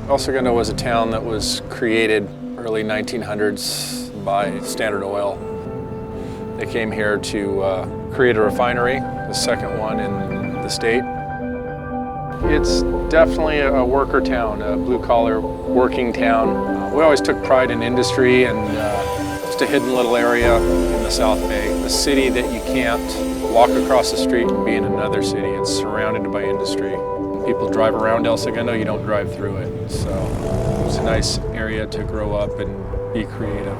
El Segundo was a town that was created early 1900s by Standard Oil. They came here to create a refinery, the second one in the state. It's definitely a worker town, a blue-collar working town. We always took pride in industry, and just a hidden little area in the South Bay. A city that you can't walk across the street and be in another city. It's surrounded by industry. When people drive around El Segundo, you don't drive through it. So it's a nice area to grow up and be creative.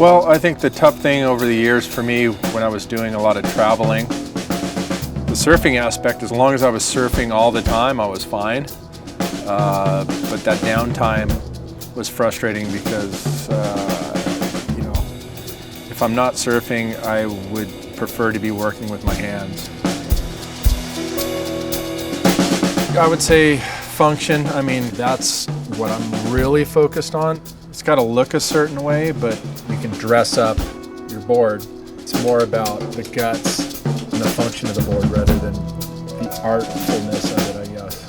Well, I think the tough thing over the years for me when I was doing a lot of traveling, the surfing aspect, as long as I was surfing all the time, I was fine. But that downtime was frustrating because, if I'm not surfing, I would prefer to be working with my hands. I would say function. I mean, that's what I'm really focused on. It's got to look a certain way, but you can dress up your board. It's more about the guts and the function of the board rather than the artfulness of it, I guess.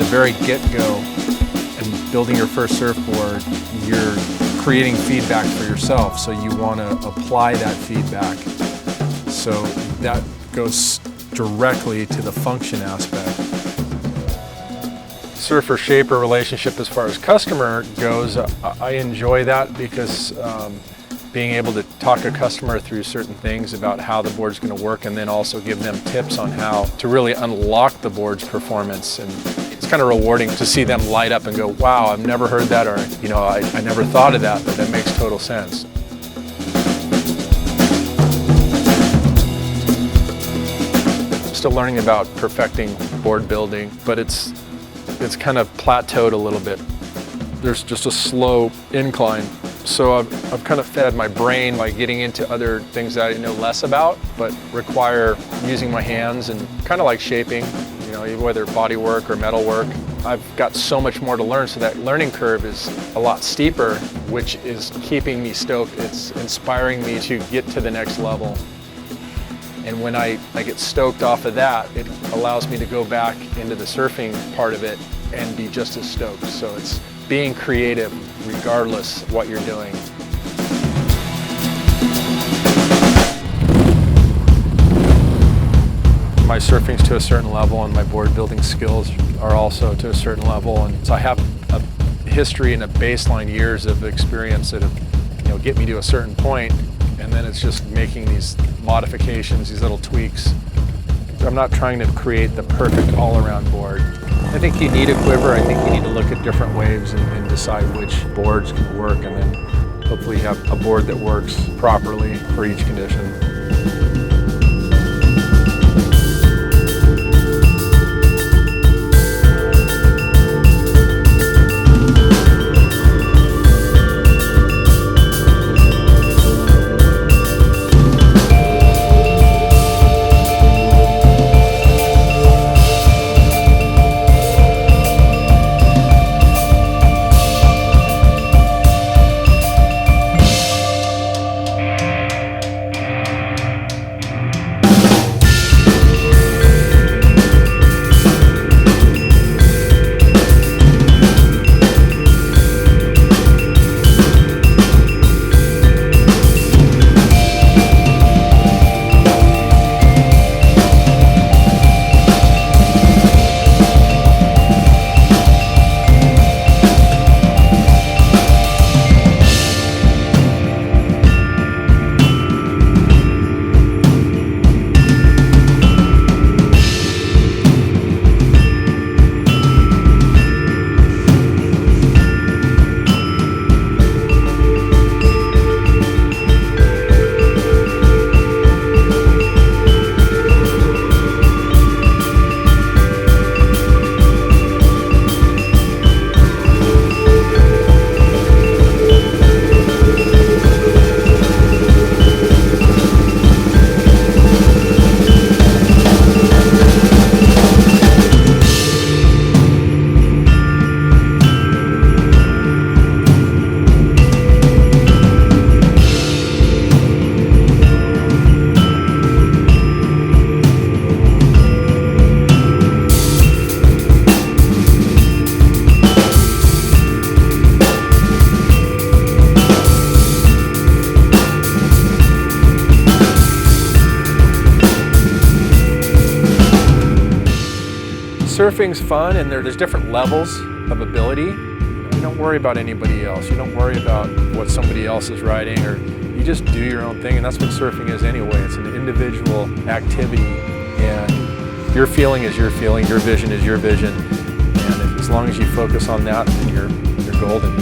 Very get-go and building your first surfboard, you're creating feedback for yourself, so you want to apply that feedback. So that goes directly to the function aspect. Surfer-shaper relationship as far as customer goes, I enjoy that because being able to talk a customer through certain things about how the board's going to work, and then also give them tips on how to really unlock the board's performance. And it's kind of rewarding to see them light up and go, wow, I've never heard that, or I never thought of that, but that makes total sense. I'm still learning about perfecting board building, but it's kind of plateaued a little bit. There's just a slow incline. So I've kind of fed my brain by getting into other things that I know less about, but require using my hands, and kind of like shaping, whether body work or metal work. I've got so much more to learn, so that learning curve is a lot steeper, which is keeping me stoked. It's inspiring me to get to the next level. And when I get stoked off of that, it allows me to go back into the surfing part of it and be just as stoked. So it's being creative regardless of what you're doing. My surfing's to a certain level, and my board building skills are also to a certain level. And so I have a history and a baseline years of experience that have, get me to a certain point, and then it's just making these modifications, these little tweaks. I'm not trying to create the perfect all-around board. I think you need a quiver. I think you need to look at different waves and decide which boards can work, and then hopefully hopefully have a board that works properly for each condition. Surfing's fun, and there's different levels of ability. You don't worry about anybody else. You don't worry about what somebody else is riding, or you just do your own thing, and that's what surfing is anyway. It's an individual activity, and your feeling is your feeling, your vision is your vision, and as long as you focus on that, then you're golden.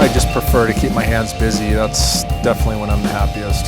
I just prefer to keep my hands busy. That's definitely when I'm the happiest.